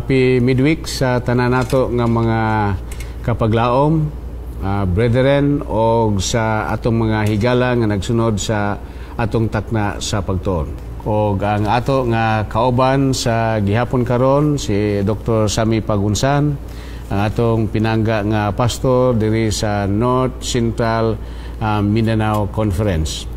Happy midweek sa tanan nato nga mga kapaglaom, brethren, o sa atong mga higala nga nagsunod sa atong takna sa pagtuon. O ang ato nga kauban sa gihapon karon si Dr. Sammy Pagunsan, ang atong pinangga nga pastor diri sa North Central Mindanao Conference.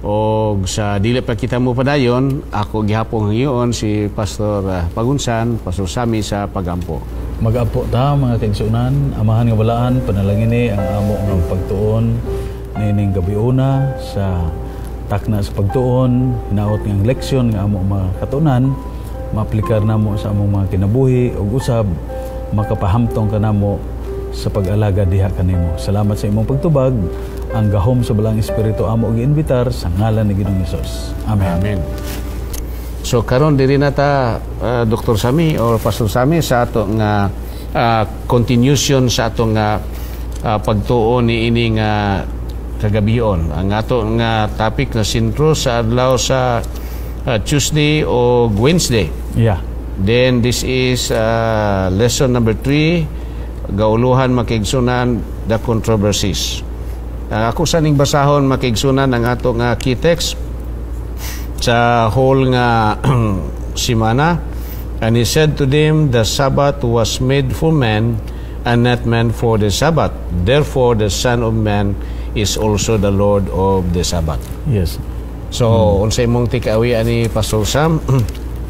O sa dili pa kita mo padayon, ako gihapon ngayon si Pastor Pagunsan, Pastor Sammy sa Pagampo. Mag-apo ta mga kaigsunan, amahan nga balaan, panalangin ni ang amo ng pagtuon nining gabiuna sa takna sa pagtuon, hinaot ng leksyon nga amo mga katunan, maaplikar namo sa among mga kinabuhi ug usab makapahamtong kanamo sa pag-alaga diha kanimo. Salamat sa imong pagtubag. Ang gahom sa balang espiritu amo gi-invitar sa ngalan ni Ginoong Hesus. Amen. Amen. So karon diri nata Dr. Sammy or Pastor Sammy sa ato nga continuation sa ato nga pagtuon ni ini nga kagabion. Ang ato nga topic na sentro sa adlaw sa Tuesday o Wednesday. Yeah. Then this is lesson number 3, gauluhan makiigsunan the controversies. Ako saning basahon makiigsunan ang ato nga key text sa whole nga simana. And he said to them, the Sabbath was made for man, and not man for the Sabbath. Therefore, the Son of Man is also the Lord of the Sabbath. Yes. So, unsay mong take-away ani Pastor Sam?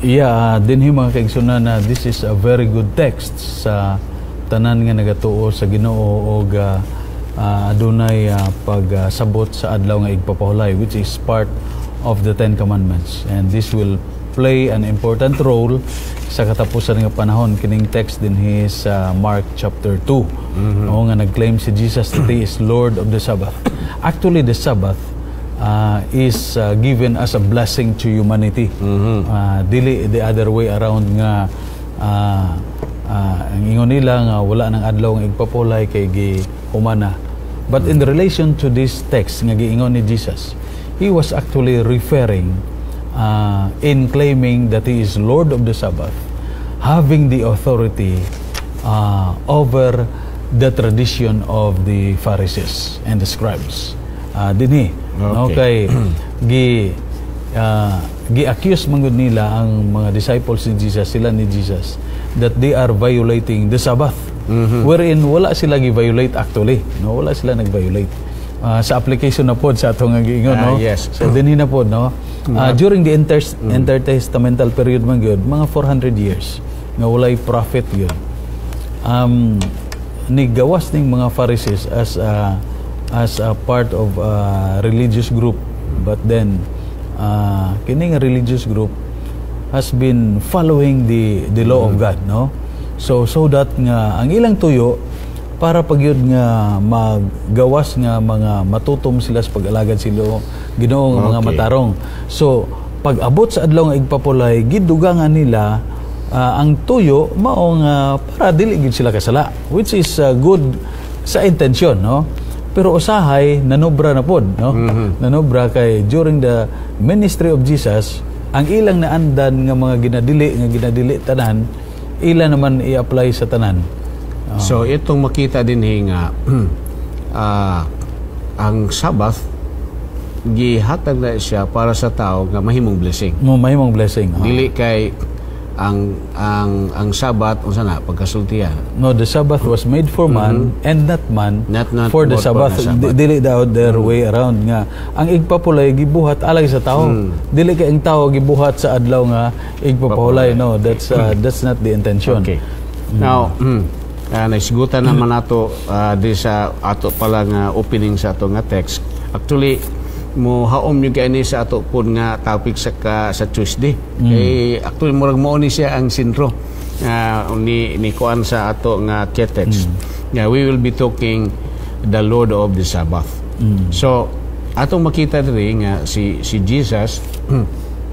Yeah, dinhi mga kaigsunan na this is a very good text sa tanan nga nagatuo sa Ginoo og adunay pagsabot sa adlaw nga igpapahulay, which is part of the Ten Commandments, and this will play an important role sa katapusan nga panahon. Kining text din is Mark chapter 2 nga nag-claim si Jesus that he is Lord of the Sabbath. Actually, the Sabbath is given as a blessing to humanity. Dili the other way around nga ang ingon nila nga wala nang adlaw nga igpapulay kay humana. But in relation to this text nga giingon ni Jesus, he was actually referring in claiming that he is Lord of the Sabbath, having the authority over the tradition of the Pharisees and the scribes. Dinhi, okay. Gi-accuse mangud nila ang mga disciples ni Jesus, sila ni Jesus, that they are violating the Sabbath. Wherein wala sila gi-violate actually. No, wala sila nag-violate. Sa application na pod sa atong giingon, no? Yes. So dinhi na pod, no? During the intertestamental period man gyud, mga 400 years nga walay prophet gyud. Nigawas ning mga Pharisees as a part of a religious group, but then kining religious group has been following the law of God, no? So that nga ang ilang tuyo para pagyud nga maggawas nga mga matutom sila sa pag-alagad sila Ginoo nga mga matarong. So pag abot sa adlaw nga igpapulay, gidugangan nila ang tuyo mao nga para dili gid sila kasala, which is good sa intention, no? Pero usahay nanobra na pod, no? Nanobra kay during the ministry of Jesus, ang ilang naandan nga mga ginadili tanan, ila naman i-apply sa tanan. So itong makita din nga ang Sabbath gihatag na siya para sa tao nga mahimong blessing. Mahimong blessing. Dili kay ang Sabbath unsa na pagkasultihan. No, the Sabbath was made for man and not man for the Sabbath. Dili daw their way around nga ang igpapulay gibuhat alay sa tao. Dili kay ang tao gibuhat sa adlaw nga igpapulay. No, that's not the intention. Okay. Now, naisgutan naman nato di sa ato pala nga opening sa ato nga text. Actually, mo haom yung kaini sa ato po nga topic sa Tuesday. Actually, murag mo ni siya ang sentro ni kuan sa ato nga text. We will be talking the Lord of the Sabbath. So, atong makita diri nga si Jesus,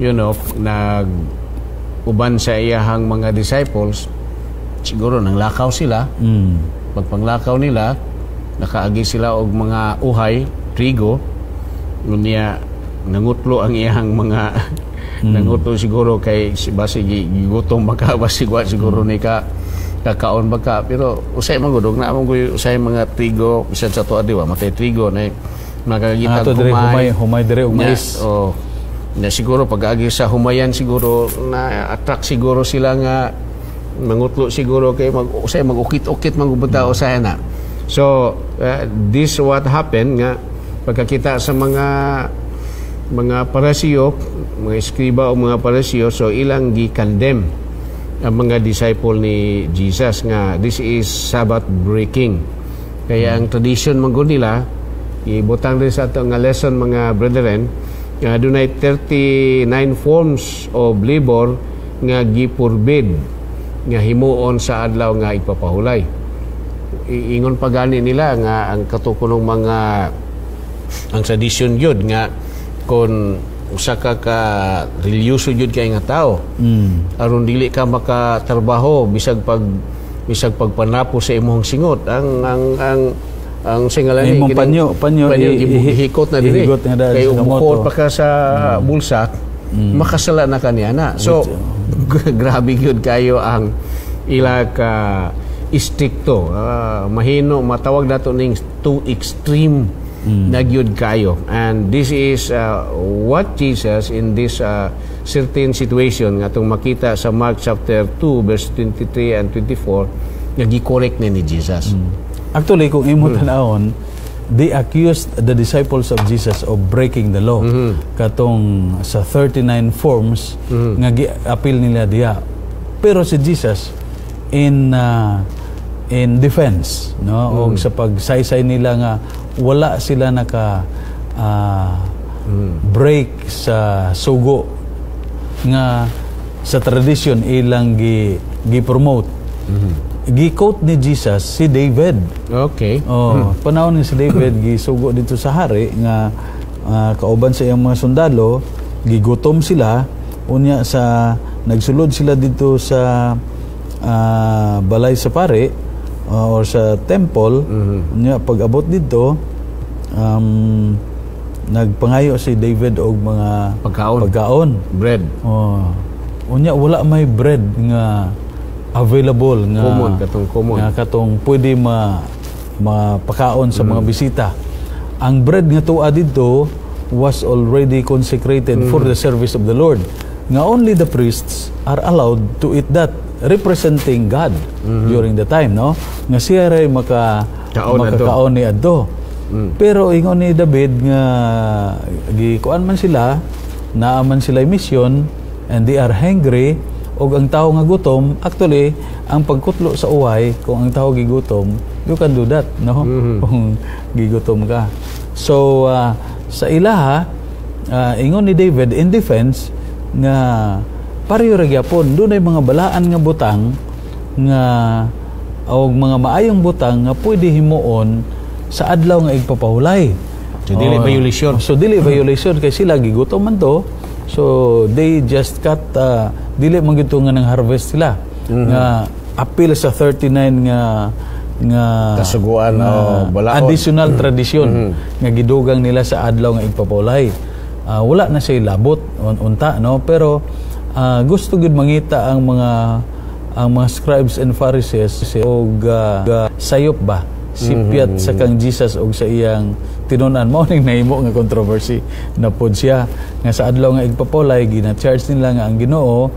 you know, uban sa iyahang mga disciples, siguro nang lakaw sila. Pagpanglakaw nila, nakaagi sila og mga uhay, trigo, niya nangutlo ang iyang mga Nangutlo siguro kay basi gigutom baka basi siguro ni kakaon baka, pero usay magudog na among usay mga trigo bisan sa tuwa diwa matay trigo na makakita humay dire og mais. Na siguro pag-agi sa humayan siguro na attract siguro sila nga mangutlo siguro kay usay magukit-ukit magubata usahay na. So this what happened nga pagkakita sa mga parasiyo, mga eskriba o mga parasiyo, so ilang gi-condemn ang mga disciple ni Jesus nga this is Sabbath breaking. Kaya ang tradition manggo nila ibutang din sa ato nga lesson mga brethren, dunay 39 forms of labor nga giforbid nga himuon sa adlaw nga ipapahulay. Ingon pa gani nila nga ang katukunong mga ang tradition gyud nga kon usa ka religyoso jud kay nga tao aron dili ka makatrabaho bisag pagpanapo sa imong singot ang singalan imong panyo hikot na dili kay umukot pa ka sa bulsa makasala na kaniya na. So grabe gyud kayo ang ila ka istrikto, mahino matawag nato ning too extreme nagyud kayo. And this is what Jesus in this certain situation nga itong makita sa Mark chapter 2 verse 23 and 24 nagi-correct ni Jesus. Actually kung imo tanawon, they accused the disciples of Jesus of breaking the law. Katong sa 39 forms nga gi-appeal nila diha. Pero si Jesus in defense, no, og sa pagsaysay nila nga wala sila naka break sa sugo nga sa tradition ilang gi-promote. Gi-quote ni Jesus si David. Okay. Panahon ni si David gisugo dito sa hari nga kauban sa iyang mga sundalo, gigutom sila unya sa nagsulod sila dito sa balay sa pare or sa temple. Unya pag-abot dito nagpangayo si David og mga pagkaon. Bread. Unya wala may bread nga available nga common nga katong pwede mapakaon sa mga bisita. Ang bread nga tuwa dito was already consecrated for the service of the Lord. Nga only the priests are allowed to eat that, representing God during the time, no? Nga siya ray makakaon ni adto. Pero ingon ni David nga gikuan man sila, naaman sila mission and they are hungry, og ang tao nga gutom, actually ang pagkutlo sa uway, kung ang tao gigutom, you can do that, no? Kung gigutom ka. So sa ilaha, ingon ni David in defense nga pareho ra gyapon dunay mga balaan nga butang nga og mga maayong butang nga pwede himuon sa adlaw nga igpapahulay. So dili violation. So dili violation kay sila gigutom man to. So they just cut dili man gito nga nang harvest sila. Nga appeal sa 39 nga kasuguan balaod. Additional tradition nga gidugang nila sa adlaw nga igpapahulay. Wala na siya labot unta, no, pero gusto gud mangita ang mga scribes and Pharisees og sayop ba sipyat sa kang Jesus og sa iyang tinunan mao ning nahimo nga controversy na pod siya nga sa adlaw nga igpapulay gina-charge nila nga ang Ginoo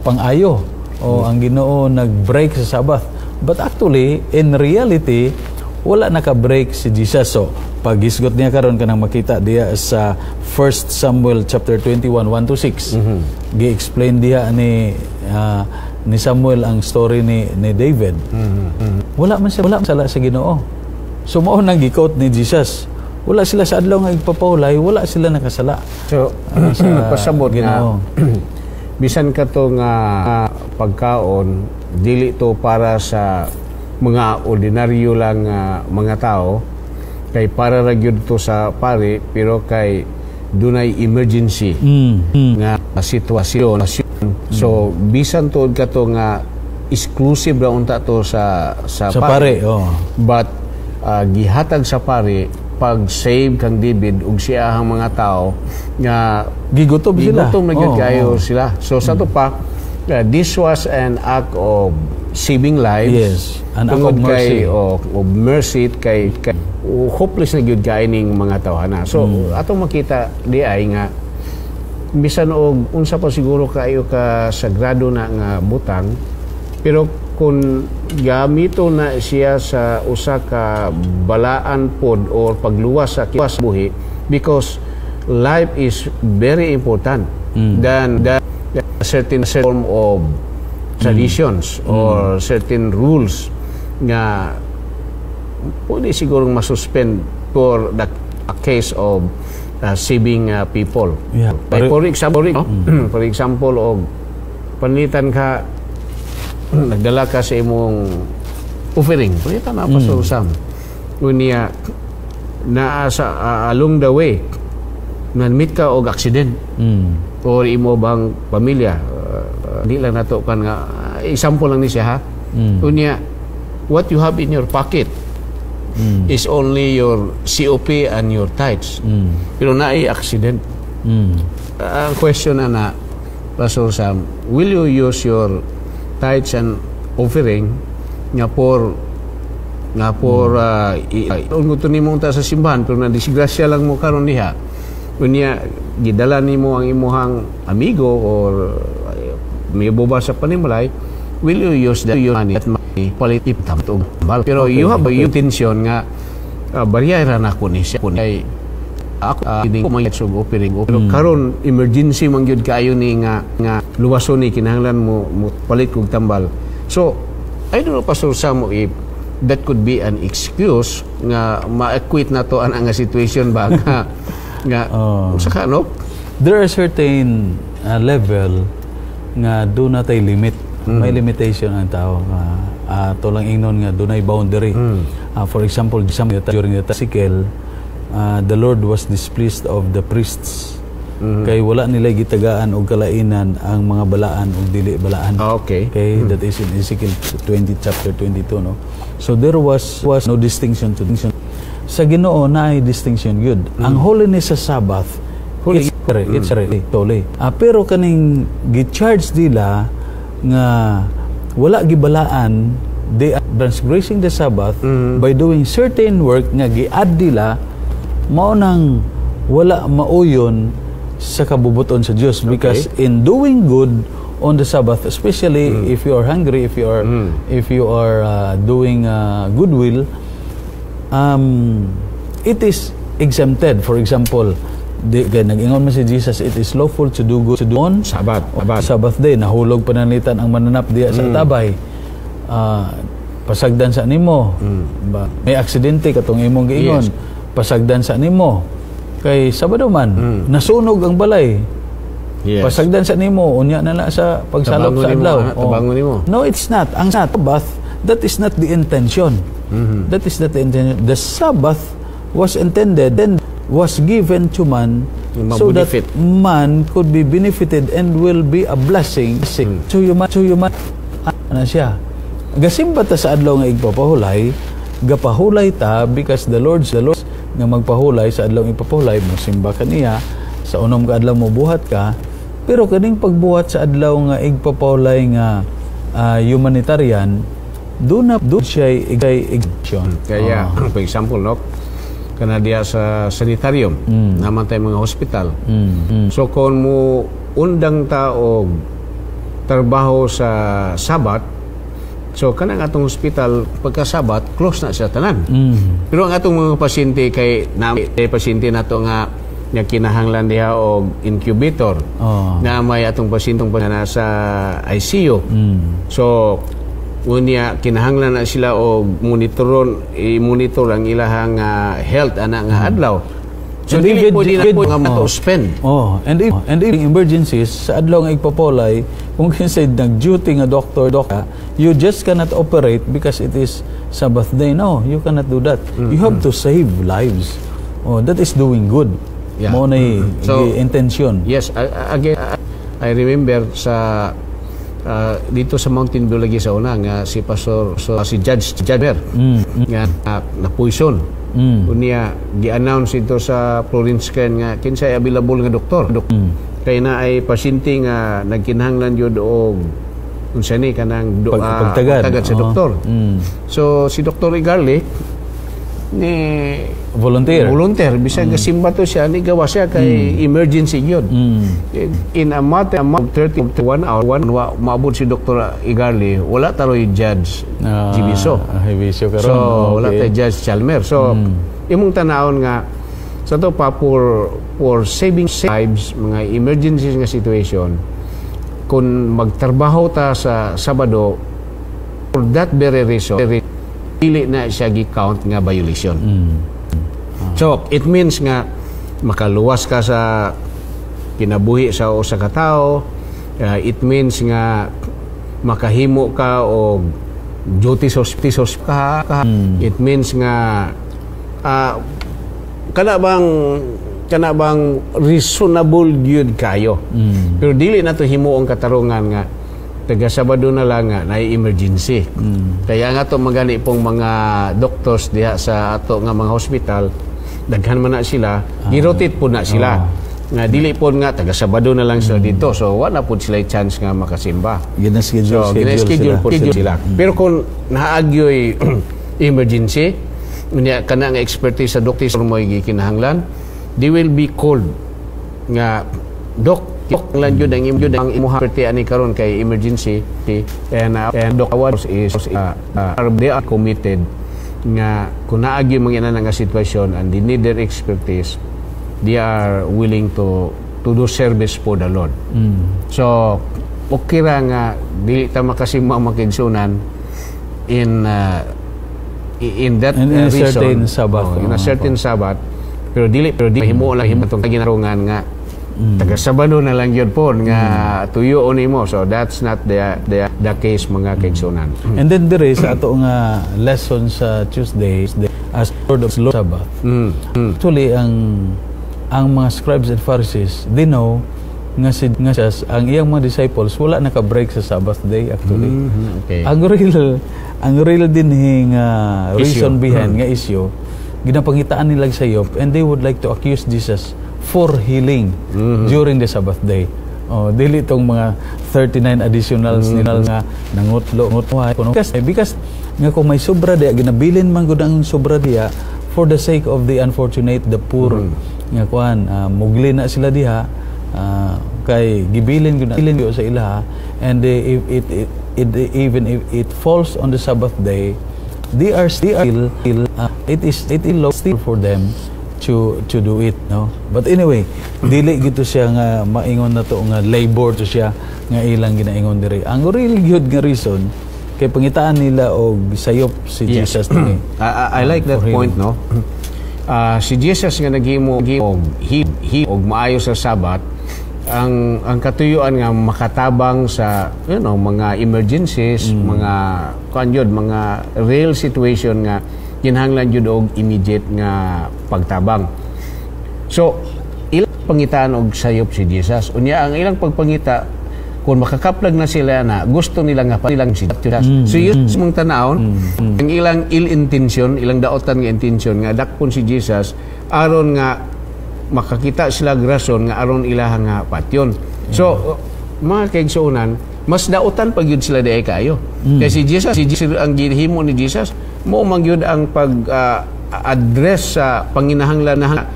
pang-ayo o ang Ginoo nag-break sa Sabbath, but actually in reality wala naka-break si Jesus. So paghisgot niya karon kanang makita diya sa 1 Samuel chapter 21 1-6 gi-explain diya ni Samuel ang story ni David. Wala man sala sa Ginoo. So mao nang gi-quote ni Jesus, wala sila sa adlaw nga igpapahulay, wala sila nakasala. So pasabot nga bisan ka to nga pagkaon dili to para sa mga ordinaryo lang mga tao, kay para ra gyud to sa pare, pero kay dunay emergency nga sitwasyon. So bisan tuod ka to nga exclusive ra unta to sa pare. But gihatag sa pare pag-save kang David ug siya ang mga tao nga Gigutom sila. gigutom na gyud Oo, kayo oo. sila. So sa to pa, this was an act of saving lives. Yes, an act tungod of mercy. kay of mercy kay hopeless na gyud kaining mga tawhana. So atong makita di ay nga bisan og unsa pa siguro kayo ka sagrado na nga butang, pero kung gamito na siya sa usa ka balaan pod or pagluwas sa buhi, because life is very important than a certain form of traditions or certain rules nga pwede sigurong masuspend for a case of saving people. Yeah. Like for example, og panitan ka nagdala ka sa imong offering. Panitan na Pastor Sam. Unya na sa along the way na-meet ka og accident or imo bang pamilya. Di lang nato kan nga example lang ni siya ha. Unya what you have in your pocket is only your COP and your tithes. Pero naay accident. Ang question na Pastor Sam, will you use your tithes and offering nga for gusto nimo ta sa simbahan pero nadisgrasya lang mo karon diha, unya gidala nimo ang imuhang amigo or may boba sa panimbalay, will you use that money at palit itong bal? Pero you have a intention nga baryaran ako ni siya kay ako hindi ko mayat offering pero karon emergency man gyud kaayo ni nga luwason ni kinahanglan mo palit kog tambal. So I don't know Pastor Sam if that could be an excuse nga ma-acquit na to ang nga situation ba nga saka no, there are certain level nga do na tay limit. May limitation ang tao. To lang ingnon nga dunay boundary. For example, during the tasikel, the Lord was displeased of the priests. Kay wala nila gitagaan og kalainan ang mga balaan og dili balaan. Okay. That is in Ezekiel 20 chapter 22 no. So there was no distinction to sa Ginoo na ay distinction gyud. Ang holiness sa Sabbath it's holy. Pero kaning gi-charge nila nga wala gibalaan, they are transgressing the Sabbath by doing certain work nga gi-add nila mao nang wala mauyon sa kabubuton sa Dios, because in doing good on the Sabbath, especially if you are hungry, if you are doing goodwill, it is exempted. For example, nag-ingon man si Jesus, it is lawful to do good on Sabbath day. Nahulog pananlitan ang mananap diya sa tabay. Pasagdan sa nimo. May aksidente katong imong giingon. Pasagdan sa nimo. Kay Sabado man, nasunog ang balay. Pasagdan sa nimo, unya na sa pagsalop sa adlaw. Tabangon nimo. No, it's not. Ang Sabbath, that is not the intention. That is not the intention. The Sabbath was intended and was given to man so that man could be benefited and will be a blessing to human. Ano siya? Gasimba ta sa adlaw nga igpapahulay, gapahulay ta because the Lord nga magpahulay sa adlaw ipapahulay, magsimba ka niya, sa unom ka adlaw mo buhat ka, pero kaning pagbuhat sa adlaw nga igpapahulay nga humanitarian, doon siya exemption. Kaya, for example, no, kana diya sa sanitarium, naman tayo mga hospital. So, kung mo undang tao trabaho sa Sabat, so kanang atong hospital pagka Sabat close na siya tanan. Pero ang atong mga pasyente kay pasyente nato nga kinahanglan diha og incubator na may atong pasyente na sa ICU. So unya kinahanglan na sila og monitor ang ilahang health ana nga adlaw. So dili pwede na po nga spend. And if emergencies sa adlaw nga igpapolay, kung kinsay nag-duty nga doctor, you just cannot operate because it is Sabbath day. No, you cannot do that. You have to save lives. That is doing good. Mo na intention. Yes, again, I remember sa dito sa Mountain View lagi sa una nga si Pastor si Judge Ber nga na poison Unya gi-announce ito sa Florence nga kinsay available nga doktor. Kay na ay pasyente nga nagkinahanglan jud og unsa ni kanang pagtagad sa doktor. So si Dr. Igarli ni volunteer bisag gasimba to siya ni gawa siya kay emergency gyud. In a matter of 31 hour maabot si Dr. Igarli wala taroy judge Gibiso. So wala tay judge Chalmer. So imong tanawon nga sa to pa for saving lives mga emergencies nga situation kung magtrabaho ta sa Sabado for that very reason dili na siya gi-count nga violation. So it means nga makaluwas ka sa kinabuhi sa usa ka tawo. It means nga makahimo ka og duty suspicious ka. It means nga kana bang reasonable gyud kayo. Pero dili na to himuong katarungan nga taga Sabado na lang nga na emergency. Kaya nga to magani pong mga doctors diha sa ato nga mga hospital daghan man na sila, girotate po na sila. Nga dili po nga taga Sabado na lang sila dito. So wala po sila chance nga makasimba. Gina-schedule po sila. Pero kung naagyoy emergency, unya kana nga expertise sa doktor mo gikinahanglan, they will be called nga lang jud ang imuha perti ani karon kay emergency and doc awards is they are committed nga kung naagi mga nga sitwasyon and they need their expertise, they are willing to do service for the Lord. So okay ra nga dili ta makasimba makigsunan in that reason certain Sabbath. In a certain Sabbath, pero dili himo tong kaginarungan nga taga Sabado na lang yun po nga tuyo nimo. So that's not the case mga kaigsunan. And then there is ato nga lesson sa Tuesday as Lord of Sabbath. Actually ang mga scribes and Pharisees, they know nga ang iyang mga disciples wala naka-break sa Sabbath day actually. Okay. Ang real din nga reason behind nga issue ginapangitaan nila sa Sayop, and they would like to accuse Jesus for healing during the Sabbath day. Dili itong mga 39 additionals nila nga nangutlo because nga kung may sobra diya ginabilin man gud ang sobra diya for the sake of the unfortunate, the poor nga kuan mugli na sila diha kay gibilin gud sa ilaha, and even if it falls on the Sabbath day, they are still it is still for them to do it, no? But anyway, dili gito siya nga maingon na to nga labor to siya nga ilang ginaingon diri. Ang real good nga reason kay pangitaan nila og sayop si Jesus ni. I like that point, no? Si Jesus nga naghimo og maayo sa Sabat, ang katuyuan nga makatabang sa mga emergencies, mga mga real situation nga kinahanglan jud og immediate nga pagtabang. So ilang pangitaan og sayop si Jesus. Unya ang ilang pagpangita kung makakaplag na sila na gusto nila nga nilang si Jesus. So yun mong tanawon ang ilang intention, ilang daotan nga intention nga dakpon si Jesus aron nga makakita sila rason nga aron ilaha nga patyon. So mga kaigsuonan, mas daotan pag yun sila diay kayo. Kasi si Jesus ang ginhimo ni Jesus mo magyud ang pag-address sa panginahanglan na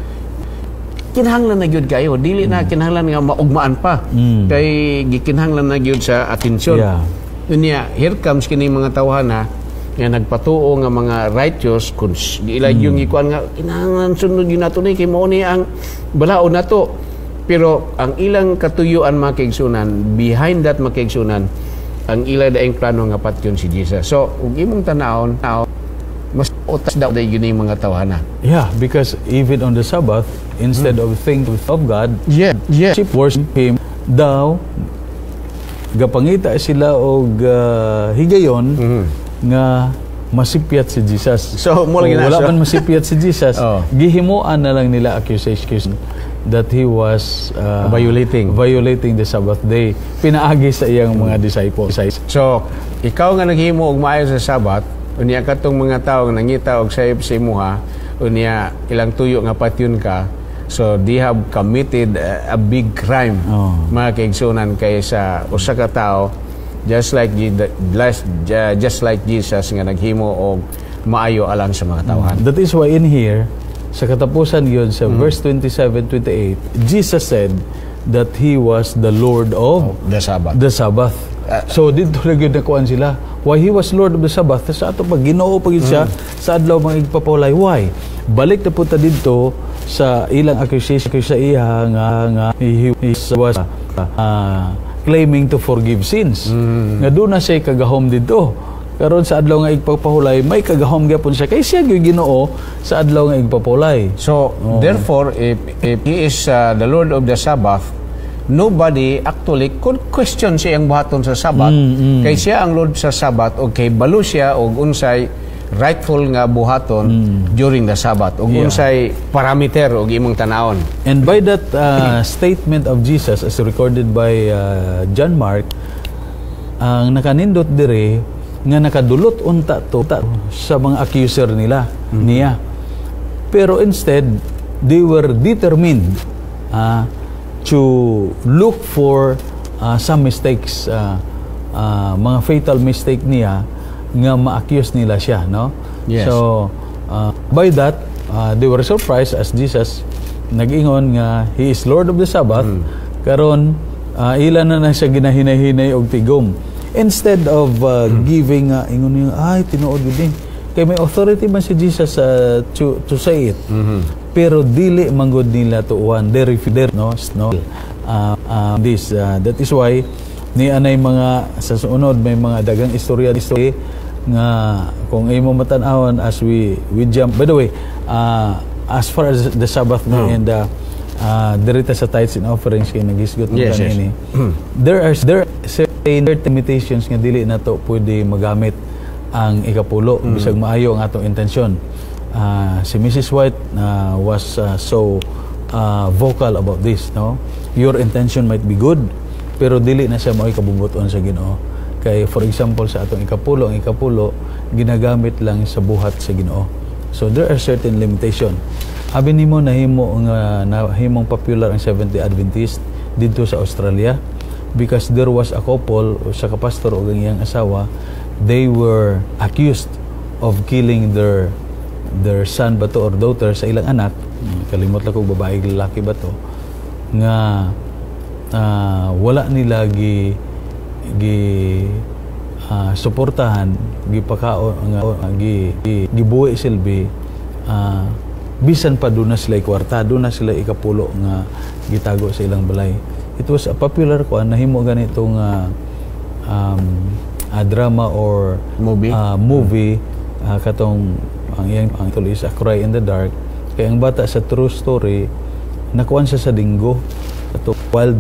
kinahanglan na gyud kayo, dili na kinahanglan nga maugmaan pa kay gikinahanglan na gyud sa atensyon. Unya here comes kini mga tawhana nga nagpatuo nga mga righteous kun ila yung ikuan nga kinahanglan sunod yun nato ni kay mao ni ang balaod nato. Pero ang ilang katuyuan mga kaigsunan, behind that mga kaigsunan, ang ila daing plano nga patyon si Jesus. So ug imong tanawon mas utas daw day yun mga tawhana. Yeah, because even on the Sabbath, instead of thinking of God, worship Him, daw gapangita sila og higayon nga masipyat si Jesus. So wala man masipyat si Jesus, gihimuan na lang nila accusation that he was violating the Sabbath day. Pinaagi sa iyang mga disciples. So ikaw nga naghimo og maayo sa Sabbath, unya katong mga tawo nga nangita og sayop sa imuha, unya ilang tuyo nga patyon ka, so they have committed a big crime, mga kaigsunan, kay sa usa ka tao, just like Jesus nga naghimo og maayo alang sa mga tawhan. That is why in here, sa katapusan yun, sa verse 27-28, Jesus said that He was the Lord of The Sabbath. the Sabbath. So dito lagi nakuan sila. Why He was Lord of the Sabbath? Sa ato pag Ginoo pag siya sa adlaw mga igpapulay. Why? Balik na punta dito sa ilang accusation sa iya nga he was claiming to forgive sins. Nga doon na siya kagahom dito. Karon sa adlaw nga igpapahulay, may kagahom gyapon siya kay siya gyud Ginoo sa adlaw nga igpapahulay. So therefore, if He is the Lord of the Sabbath, nobody actually could question siya ang buhaton sa Sabat. Kay siya ang Lord sa Sabat, o kay balo siya og unsay rightful nga buhaton during the Sabat, og unsay parameter og imong tanawon. And by that statement of Jesus as recorded by John Mark, ang nakanindot dire nga nakadulot unta to sa mga accuser niya. Pero instead, they were determined to look for some mistakes, mga fatal mistake niya nga ma-accuse nila siya, no? Yes. So by that they were surprised as Jesus nag-ingon nga He is Lord of the Sabbath. Karon ilan na siya ginahinay-hinay og tigom, instead of giving ingon niya, ay tinuod gid ni kay may authority man si Jesus to say it. Pero dili manggod nila tuuan, they refuse, no. That is why ni anay mga sa sunod may mga dagang istorya nga kung imo matan-awon as we jump. By the way, as far as the Sabbath and dirita sa tithes and offerings kay nagisgot mo kanini, there are certain limitations nga dili nato pwede magamit ang ikapulo bisag maayo ang atong intensyon. Si Mrs. White was so vocal about this, no? Your intention might be good, pero dili na siya mao'y kabubuton sa Ginoo. Kay for example sa atong ikapulo, ang ikapulo ginagamit lang sa buhat sa Ginoo. So there are certain limitation. Abi nimo nahimong popular ang Seventh-day Adventist dito sa Australia because there was a couple sa kapastor ug ang iyang asawa, they were accused of killing their son ba to or daughter sa ilang anak. Kalimot lang kung babae lalaki ba to, nga wala nila suportahan, gipakao nga gibuhi silbi, bisan pa doon na sila kwarta, doon na sila ikapulo nga gitago sa ilang balay. It was a popular nahimo ganitong drama or movie katong ang title is A Cry in the Dark. Kaya ang bata sa true story nakuan siya sa dinggo, ato wild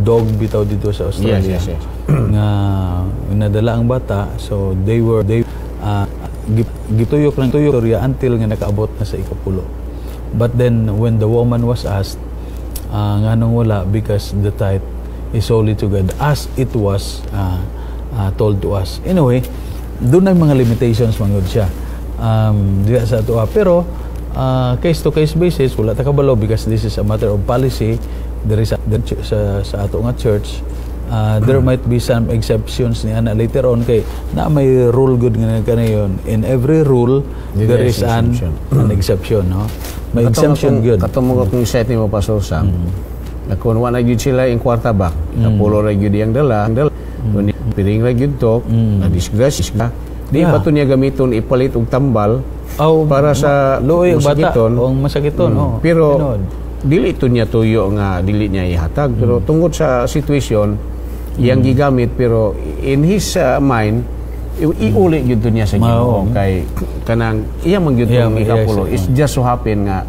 dog bitaw dito sa Australia. Yes. Nga nadala ang bata, so they gituyok lang storya until nga nakaabot na sa ikapulo. But then when the woman was asked, nganong wala, because the tithe is solely to God as it was told to us. Anyway, doon na mga limitations mangod siya. Diya sa ato pero case to case basis wala ta kabalo because this is a matter of policy. There is sa ato nga church, there might be some exceptions ni ana later on kay na may rule good nga kanayon. In every rule there is an exception, no? May exemption good. Katong kung set nimo Pastor Sam, kung wala gyud sila in kwarta ba, kapulo ra gyud yang dala piring ra gyud to, na disgrace ka. Di pa to niya gamiton ipalit og tambal para sa luoy bata o masakiton. Pero dili to niya tuyo nga dili niya ihatag, pero tungod sa situation iyang gigamit, pero in his mind iuli gyud to niya sa Ginoo kay kanang iya man gyud tong ikapulo. It's just so happen nga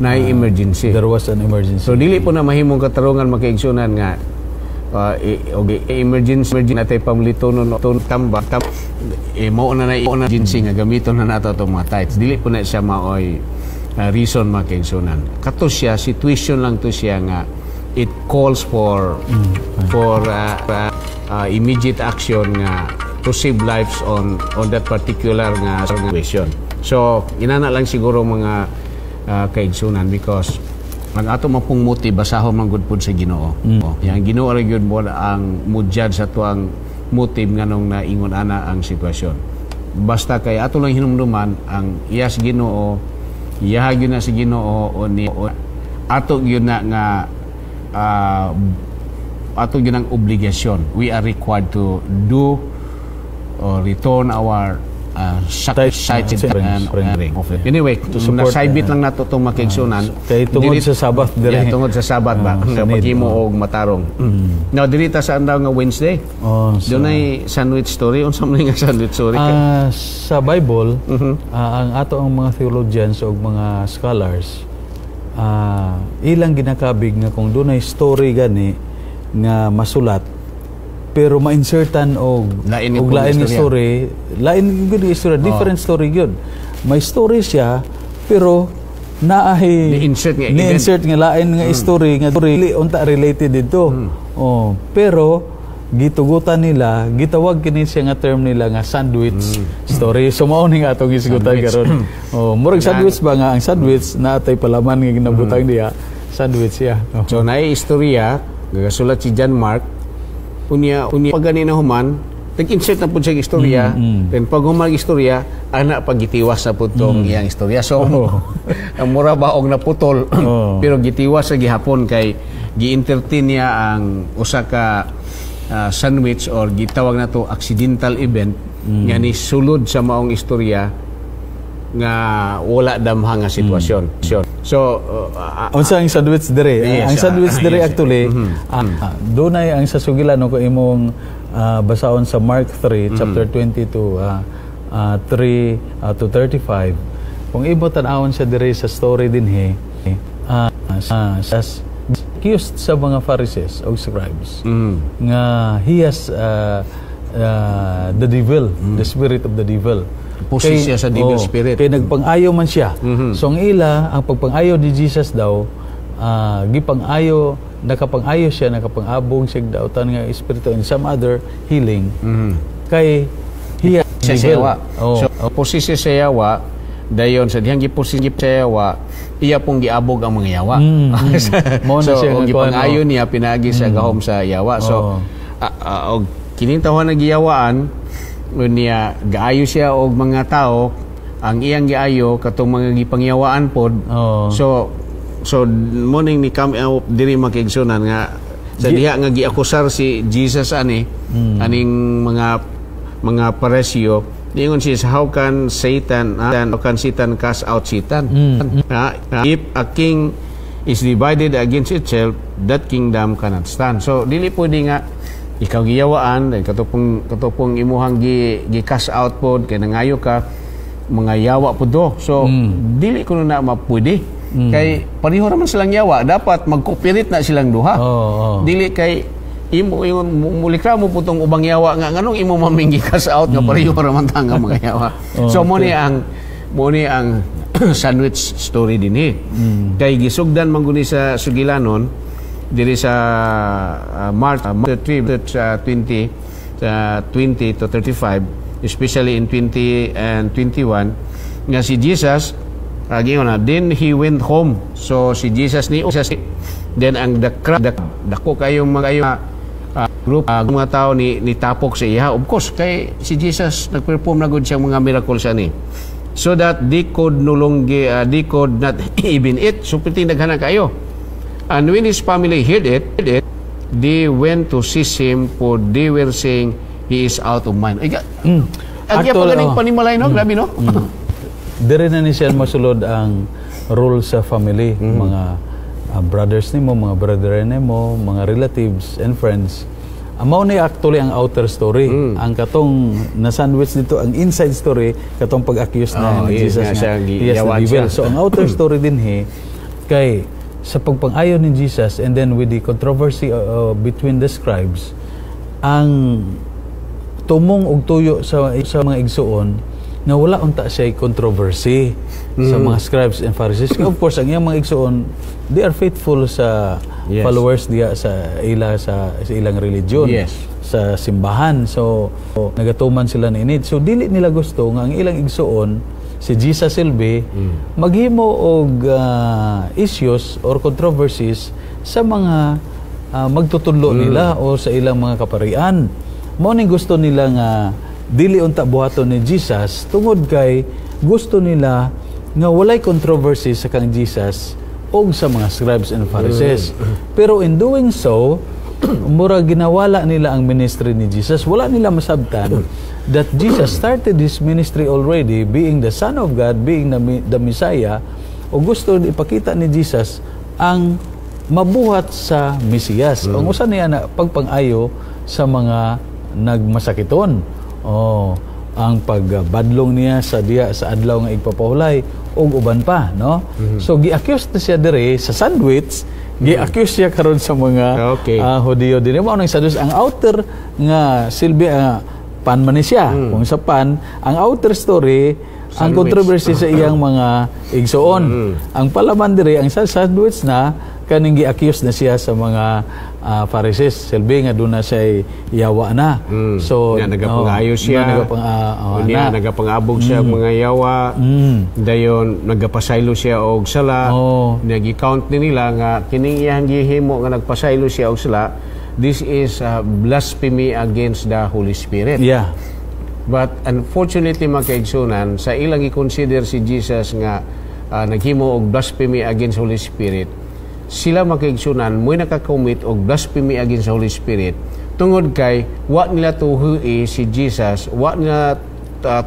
na emergency. There was an emergency. So dili po na mahimong katarungan makaigsunan nga emergency natay pamlitonon tamba mao na emergency nga gamiton na nato itong mga tithes. Dili po na siya maoy reason makaigsunan. Kato siya situation lang to siya nga it calls for immediate action nga to save lives on that particular nga situation. So inana lang siguro mga kaigsunan because ang ato mapong motive basahon man gud pud sa Ginoo. Yang Ginoo ra gyud mo ang mudjad sa tuang motive nganong naingon ana ang sitwasyon. Basta kay ato lang hinumduman ang iyas Ginoo, iyaha gyud na si Ginoo o ni ato gyud na nga ato gyud ang obligasyon. We are required to do or return our sacrifice and offering. Anyway, nasaybit lang nato itong makigsunan. Kaya tungod sa Sabat. Tungod sa Sabat ba? Paghimo o matarong. Now, dirita saan daw nga Wednesday? Doon ay sandwich story. Unsa man nga sandwich story? Sa Bible, ang ato ang mga theologians o mga scholars, ilang ginakabig nga kung doon ay story gani nga masulat, pero ma-insertan og lain nga story, lain gyud istorya, different story gyud. May story siya pero naahi ni-insert nga lain nga story nga unta related dito. Pero gitugutan nila, gitawag kini siya nga term nila nga sandwich story. So mao ni nga atong isgutan karon. Murag sandwich ba nga ang sandwich naatay palaman nga ginabutang diha, sandwich siya. So naay istorya gasulat si John Mark unya pag ganina human nag-insert na po siya istorya then pag humag istorya ana pagitiwas sa putong iyang istorya so ang mura baog na putol pero gitiwas sa gihapon kay gi-entertain niya ang usa ka sandwich or gitawag na to accidental event nga ni sulod sa maong istorya nga wala damhang nga sitwasyon. So unsa ang sandwich dire? Ang sandwich dire actually dunay ang sa sugilan no ko imong basahon sa Mark 3 chapter 20 to 3 to 35. Kung imo tan-awon siya dire sa story dinhi sa accused sa mga Pharisees o scribes nga he has the devil, the spirit of the devil. Pusis siya sa devil spirit. Kaya nagpang-ayo man siya. So ang pagpang-ayo ni Jesus daw, nakapang-ayo siya, nakapang-abong siya daw nga espiritu and some other healing. Kay he has devil. So pusis siya sa yawa, dayon sa dihang gipusis sa yawa, iya pong giabog ang mga yawa. So gipang-ayo niya pinagi sa gahom sa yawa. So kining tawhan nagiyawaan niya gaayo siya og mga tao ang iyang giayo katong mga gipangyawaan pod. So morning ni come out diri makigsunan nga sa diha nga giakusar si Jesus aning mga Pariseo ingon siya how can Satan cast out Satan? If a king is divided against itself, that kingdom cannot stand. So dili pwede nga ikaw giyawaan then katupong imuhang gi-cash out pod kay nangayo ka mga yawa pod do. So dili kuno na mapwede kay pareho raman silang yawa, dapat mag-cooperate na silang duha. Dili kay imo mulikra mo putong ubang yawa nga nganong imo maming gi-cash out nga pareho raman tanga mga yawa. So mo ni ang sandwich story dinhi. Kay gisugdan man guni sa sugilanon diri sa Mark 3 20 to 35, especially in 20 and 21 nga si Jesus then he went home. So si Jesus then ang dako kayong mga group mga tao ni tapok sa iya, of course kay si Jesus nagperform na gud siyang mga miracles ani so that they could not even eat. So piting daghana kayo. And when his family heard it, they went to seize him, for they were saying he is out of mind. Agya pa ganing panimalay no, grabe no. Dire na ni siya masulod ang role sa family, mga brothers nimo, mga brother nimo, mga relatives and friends. Mao ni actually ang outer story. Ang katong na sandwich dito ang inside story katong pag-accuse na ni Jesus na yes, the devil. So ang outer story din kay sa pagpang-ayon ni Jesus and then with the controversy between the scribes, ang tumong og tuyo sa mga igsuon nga wala unta siya controversy sa mga scribes and Pharisees. Of course, ang iyang mga igsuon, they are faithful sa followers diya sa ilang religion, sa simbahan. So nagatuman sila ni init. So dili nila gusto nga ang ilang igsuon si Jesus Silve maghimo og issues or controversies sa mga magtutudlo nila o sa ilang mga kaparian. Mao ning gusto nila nga dili unta buhaton ni Jesus tungod kay gusto nila nga walay controversy sa kang Jesus o sa mga scribes and Pharisees. Pero in doing so, mura ginawala nila ang ministry ni Jesus. Wala nila masabtan that Jesus started His ministry already being the Son of God, being the Messiah, o gusto ipakita ni Jesus ang mabuhat sa Mesiyas. Ang usa niya na pagpang-ayo sa mga nagmasakiton. Ang pagbadlong niya sa diya sa adlaw nga igpapahulay o uban pa, no? So gi-accuse na siya dire sa sandwich, gi-accuse siya karon sa mga Hudiyo dinhi. Mao nang sadus ang outer nga silbi pan man ni siya. Kung sa pan, ang outer story ang controversy sa iyang mga igsuon. Ang palaman dire ang sandwich na kaning gi-accuse na siya sa mga Pharisees, silbi nga doon na siya yawa na. So, nagapangayo siya, nagapangabog siya mga yawa, dayon nagapasaylo siya og sala, nagi-count ni nila nga kining iyang gihimo nga nagpasaylo siya og sala, this is blasphemy against the Holy Spirit. Yeah. But unfortunately mga kaigsunan, sa ilang i-consider si Jesus nga naghimo og blasphemy against Holy Spirit, sila makaigsunan mo'y nakakomit og blasphemy against the Holy Spirit tungod kay wa nila tuhoy si Jesus, wa nila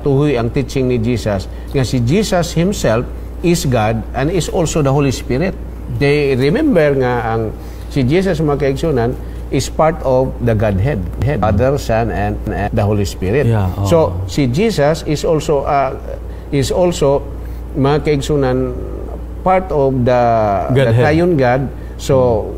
tuhoy ang teaching ni Jesus nga si Jesus himself is God and is also the Holy Spirit. They remember nga ang si Jesus makaigsunan is part of the Godhead, Father, Son, and the Holy Spirit. Yeah, So si Jesus is also makaigsunan part of the Triune God. So,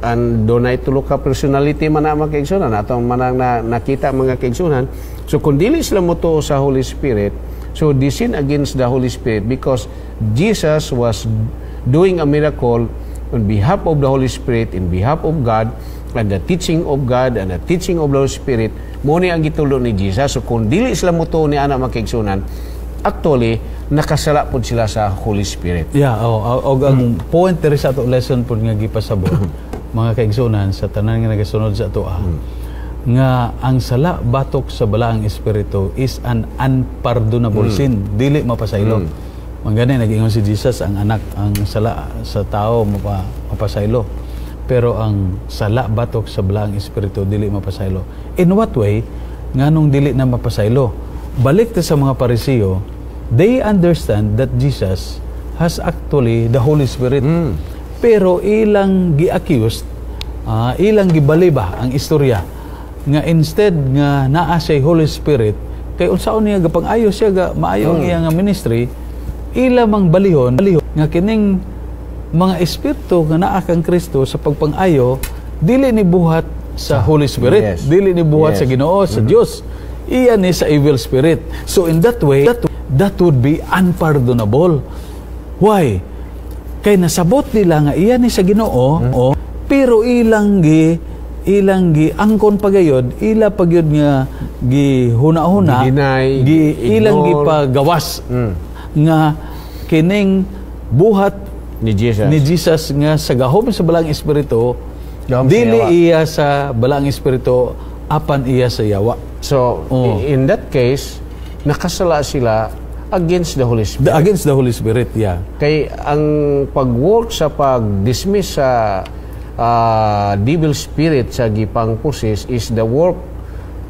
and doon ay tulo ka personality man na mga kaigsunan atong manang nakita mga kaigsunan. So, kung dili sila mo to sa Holy Spirit, so they sin against the Holy Spirit because Jesus was doing a miracle on behalf of the Holy Spirit, in behalf of God, and the teaching of God and the teaching of the Holy Spirit, mo ni ang gitulo ni Jesus. So, kung dili sila mo to ni anak mga kaigsunan, actually, nakasala po sila sa Holy Spirit. Yeah, ang point diri sa ato lesson po nga gipasabot mga kaigsunan sa tanan nga nagasunod sa ato nga ang sala batok sa balaang espiritu is an unpardonable sin, dili mapasaylo. Mangani nag-ingon si Jesus ang anak ang sala sa tao mapasaylo. Pero ang sala batok sa balaang espiritu dili mapasaylo. In what way? Nganong dili na mapasaylo? Balik ta sa mga Pariseo, they understand that Jesus has actually the Holy Spirit. Pero ilang gi-accused, ilang gibaliba ang istorya nga instead nga naa siya Holy Spirit, kay unsaon niya gapang-ayo siya ga maayo ang iyang ministry, ilamang balihon nga kining mga espiritu nga naa kang Kristo sa pagpang-ayo dili ni buhat sa Holy Spirit, dili ni buhat sa Ginoo, sa Dios. Iyan is sa evil spirit. So in that way, that would be unpardonable. Why? Kay nasabot nila nga iyan is sa Ginoo, pero ilang gi angkon pagayod, ila pagyud nga gi huna-huna, ilang gi pagawas nga kining buhat ni Jesus nga sa gahom sa balang espiritu, dili iya sa balang espiritu apan iya sa yawa. So, in that case, nakasala sila against the Holy Spirit. Against the Holy Spirit, yeah. Kay ang pag-work sa pag-dismiss sa devil spirit sa gipang pusis is the work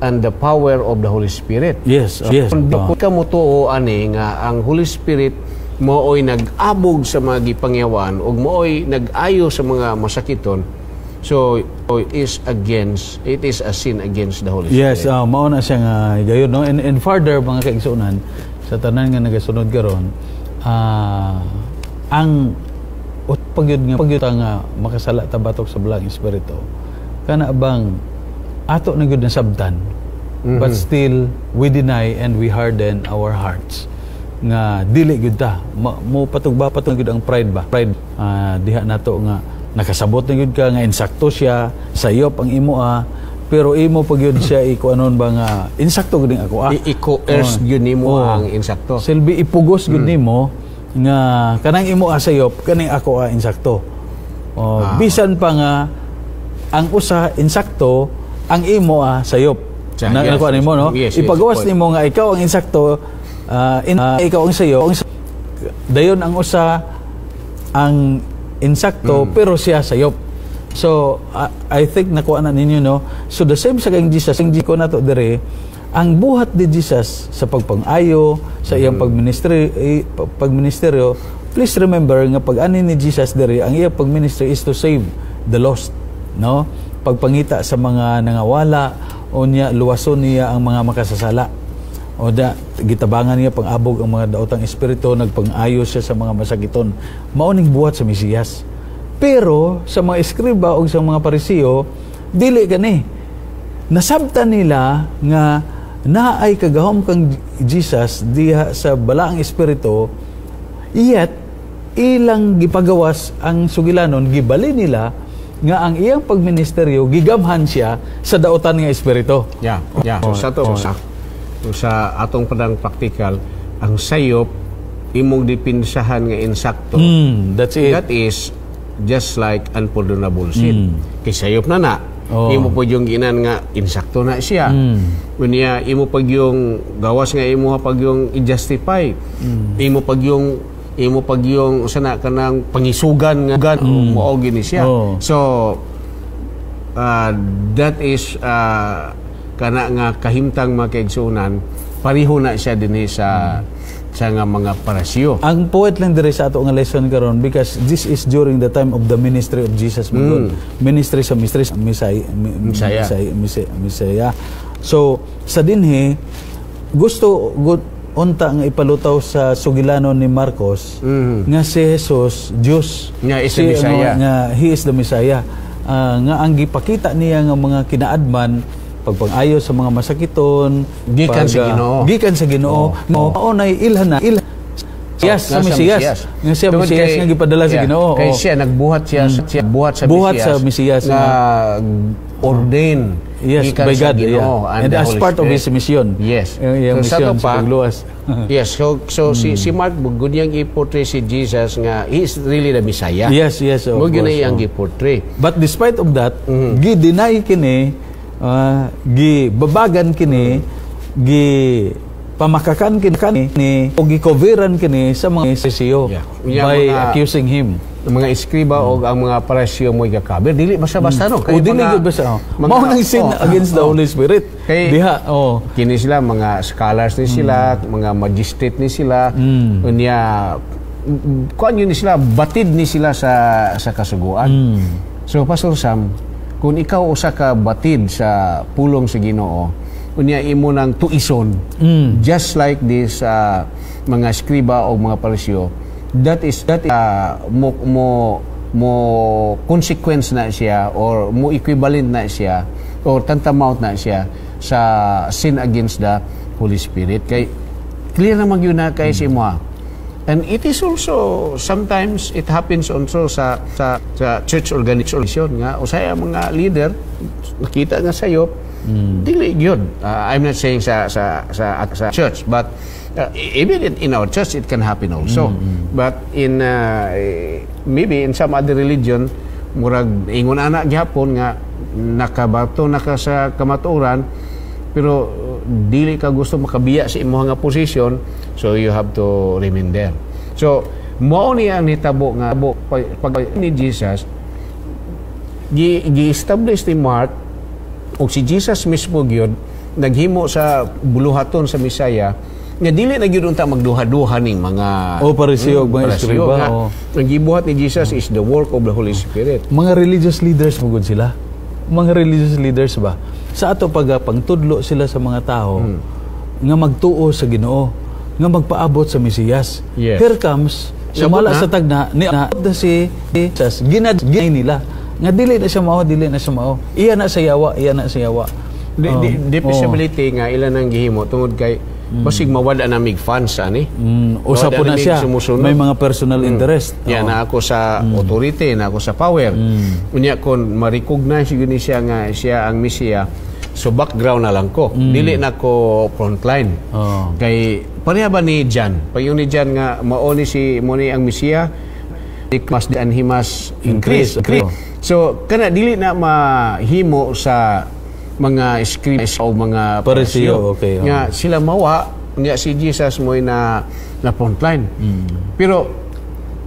and the power of the Holy Spirit. Yes, yes. Kung di ka mo tuo ani nga ang Holy Spirit mooy nag-abog sa mga gipangyawan o mooy nag-ayo sa mga masakiton, so it is a sin against the Holy Spirit. Yes, mao na siya nga gayon, no? And further mga kaigsunan sa tanan nga nagasunod karon, ang pagyud nga makasala ta batok sa balang espiritu, kana bang ato na gyud nasabtan, but still we deny and we harden our hearts nga dili gyud ta mo patugba gyud ang pride diha nato nga nakasabot na gyud ka nga insakto siya sayop ang imo pero imo pag yun siya ikuanon ba nga insakto gud ako i-coerce yun nimo ang insakto. Silbi ipugos gud nimo nga kanang imo sayop kaning ako insakto. Bisan pa nga ang usa insakto, ang imo sayop. Nakuha nimo no? Ipagawas nimo nga ikaw ang insakto, ikaw ang sayop. Dayon ang usa ang insakto pero siya sayop. So I think nakuha na ninyo no. So the same sa kang Jesus, ang ko nato dire, ang buhat ni Jesus sa pagpang-ayo sa iyang pagministeryo, please remember nga pag-ani ni Jesus dire, ang iyang pagministry is to save the lost, no? Pagpangita sa mga nangawala o niya luwason niya ang mga makasasala. O da gitabangan niya pang-abog ang mga daotang espiritu, nagpang-ayo siya sa mga masakiton. Mauning buhat sa Mesiyas. Pero sa mga eskriba o sa mga parisiyo, dili gani. Nasabtan nila nga naay kagahom kang Jesus diha sa balaang espiritu, iyat ilang gipagawas ang sugilanon, gibali nila nga ang iyang pagministeryo gigamhan siya sa daotan nga espiritu. So sa atong padang praktikal, ang sayop imong dipinsahan nga insakto. That's it. That is just like unpardonable sin. Kay sayop na imo po yung ginan nga insakto na siya. Unya imo pag yung gawas nga imo pag yung i-justify. Imo pag yung sana kanang pangisugan nga mao gini siya. So that is kana nga kahimtang makaigsunan, pareho na siya dinhi sa nga mga parasyo. Ang poet lang dire sa ato nga lesson karon, because this is during the time of the ministry of Jesus. Ministry sa Messiah. So sa dinhi gusto unta nga ipalutaw sa sugilanon ni Marcos nga si Jesus Diyos, nga is the Messiah, nga he is the Messiah, nga ang gipakita niya nga mga kinaadman pagpang-ayo sa mga masakiton gikan sa Ginoo mao nay ilhan Yes, sa Mesiyas. Nga siya Mesiyas nga gipadala sa Ginoo. Kay siya nagbuhat buhat sa Mesiyas na ordain by God, and as part of his mission. Yes. Yung mission sa pagluwas. Yes, so si Mark good yang i-portray si Jesus nga he is really the Messiah. Yes, of course. Mo gyud yang i-portray. But despite of that, gi-deny kini, gibabagan kini, pamakakan kini o gikoveran kini sa mga Parisiyo by accusing him. Ang mga eskriba o ang mga Parisiyo mo igakaber dili basta-basta no. O dili gud basta. Mao nang sin against the Holy Spirit. Diha kini sila mga scholars ni sila, mga magistrate ni sila. Unya kuan yun ni sila, batid ni sila sa kasuguan. So Pastor Sam, kung ikaw usa ka batid sa pulong sa Ginoo, unya imo nang tuison, just like this mga skriba o mga Parisiyo, that is mo consequence na siya or mo equivalent na siya or tantamount na siya sa sin against the Holy Spirit. Kay clear naman yun na kay si mo. And it is also sometimes it happens also sa church organization nga usay mga leader nakita nga sayo dili gyud. I'm not saying sa church, but even in our church it can happen also. But in maybe in some other religion murag ingon ana gyapon nga nakabato naka sa kamatuoran pero dili ka gusto makabiya sa imong nga position, so you have to remain there. So mao ni ang nitabo nga pag ni Jesus gi-establish ni Mark o si Jesus mismo gyud naghimo sa buluhaton sa Messiah nga dili na gyud unta magduha-duha ning mga Parisiyo mga eskriba. Ang gibuhat ni Jesus is the work of the Holy Spirit. Mga religious leaders magud sila. Mga religious leaders ba sa ato pagtudlo sila sa mga tao nga magtuo sa Ginoo, nga magpaabot sa Mesiyas. Here comes sumala sa tagna ni si Jesus ginay nila nga dili na siya mao, iya na sa yawa. Disability nga ilan ang gihimo tungod kay basig mawala na mig fans ani. Usa po na siya. May mga personal interest. Yan na ako sa authority, na ako sa power. Unya kon ma-recognize yun siya nga siya ang Mesiya. So background na lang ko. Dili na ko frontline. Kay pareha ba ni John? Pag yung ni John nga maoni si muni ang Mesiya, must and he must increase. So kana dili na mahimo sa mga scribes o mga Pariseo, okay. Nga sila mawa, nga si Jesus mo na frontline. Pero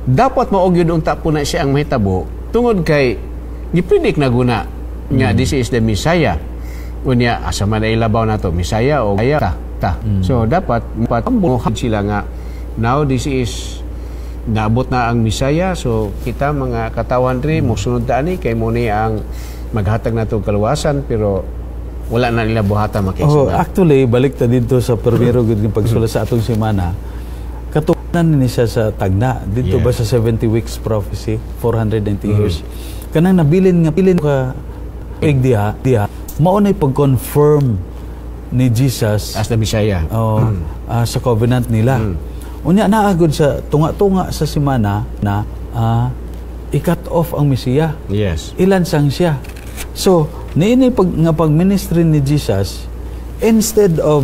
dapat maog yun unta po na siya ang mahitabo tungod kay gipredict na guna nga this is the Messiah. Unya asa man ay labaw na to, Messiah o kaya ta. So dapat mapatambuhan sila nga now this is naabot na ang Messiah, so kita mga katawan rin mosunod ta ani kay mo ni ang maghatag na to kaluwasan, pero wala na nila buhatan makisulat. Actually, balik ta dito sa primero gud ng pagsulat sa atong semana. Katunan ni siya sa tagna dito ba sa 70 weeks prophecy, 490 years. Kanang nabilin ka diha mao nay pag-confirm ni Jesus as the Messiah. Sa covenant nila. Unya naagod sa tunga-tunga sa semana na i-cut off ang Mesiya. Yes. Ilan sang siya. So, niini pag-ministry ni Jesus, instead of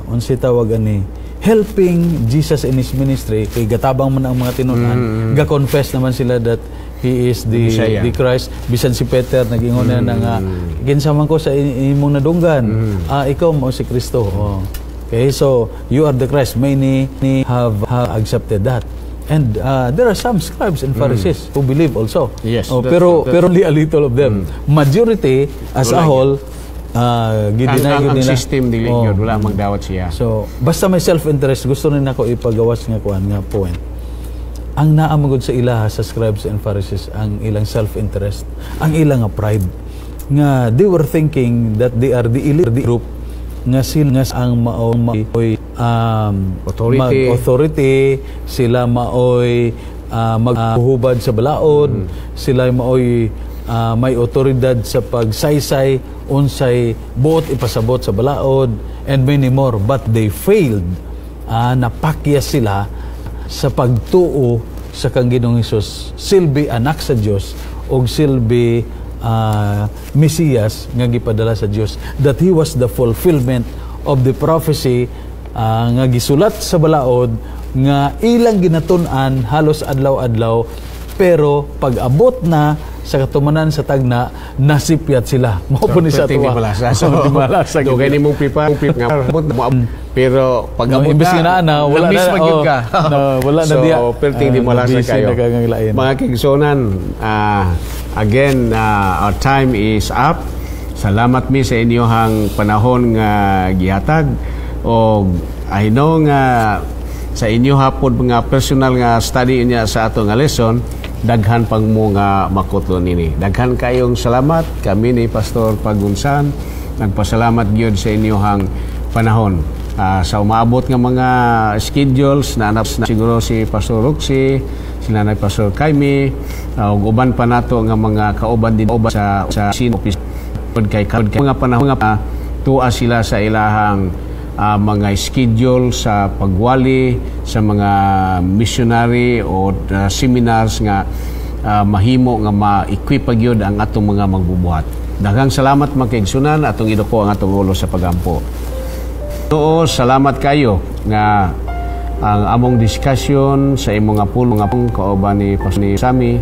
unsay tawag ani, helping Jesus in his ministry, kay gatabang man ang mga tinunan, ga-confess naman sila that he is the Christ. Bisan si Peter nag-ingon na nga kinsa man ko sa imong nadunggan, ikaw mo si Kristo. Okay, so you are the Christ. Many have accepted that. And there are some scribes and Pharisees who believe also. Yes. Pero only a little of them. Majority as a whole ang system dili gyud wala magdawat siya. So basta may self-interest, gusto rin ako ipagawas nga kuan nga point. Ang naamagod sa ilaha sa scribes and Pharisees ang ilang self-interest, ang ilang pride nga they were thinking that they are the elite group nga sila ang maoy authority, sila maoy maghuhubad sa balaod, sila maoy may otoridad sa pagsaysay unsay buot ipasabot sa balaod, and many more, but they failed. Napakyas sila sa pagtuo sa kang Ginoong Hesus, silbi anak sa Dios og silbi Mesiyas nga gipadala sa Dios, that he was the fulfillment of the prophecy nga gisulat sa balaod nga ilang ginatun-an halos adlaw-adlaw, pero pag-abot na sa katumanan sa tagna nasipyat sila mo po ni sa tuwa. So kay nimong pipa nga pero pag-abot imbes nga na wala na wala na diya. So perting di malasa kayo. Mga kigsonan, again, our time is up. Salamat mi sa inyohang panahon nga gihatag, o I know nga sa inyo hapon mga personal nga study niya sa ato nga lesson, daghan pang mo nga makuton nini. Daghan kayong salamat. Kami ni Pastor Pagunsan nagpasalamat gyud sa inyohang panahon. Sa umaabot nga mga schedules na siguro si Pastor Roxy, sila na Pastor Kaimi, ug uban pa nato nga mga kauban din sa office kay mga panahon nga tuwa sila sa ilahang mga schedule sa pagwali sa mga missionary o seminars nga mahimo nga ma-equip gyud ang atong mga magbubuhat. Daghang salamat mga kaigsunan, atong iduko ang atong ulo sa pagampo. Oo, salamat kayo nga ang among discussion sa imong apong kauban ni Pastor Sami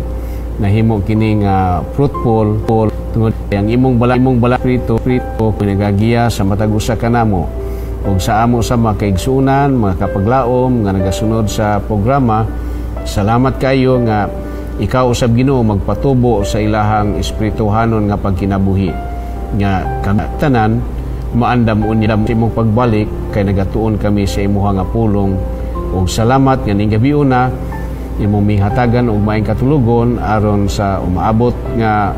nahimo kini nga fruitful tungod ang imong bala prito pinagagiya sa matag usa kanamo ug sa amo sa mga kaigsunan, mga kapaglaom nga nagasunod sa programa. Salamat kayo nga ikaw usab Ginoo magpatubo sa ilahang espirituhanon nga pagkinabuhi nga kami tanan maandam unya sa imong pagbalik kay nagatuon kami sa imuha nga pulong. Ug salamat nga ning gabi una imong mihatagan og maayong katulugon aron sa umaabot nga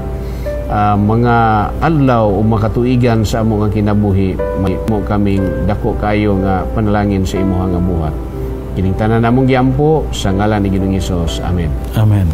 mga adlaw o makatuigan sa among kinabuhi, may mo kaming dako kayo nga panalangin sa imuha nga buhat. Kining tanan namong giampo sa ngalan ni Ginoong Hesus. Amen. Amen.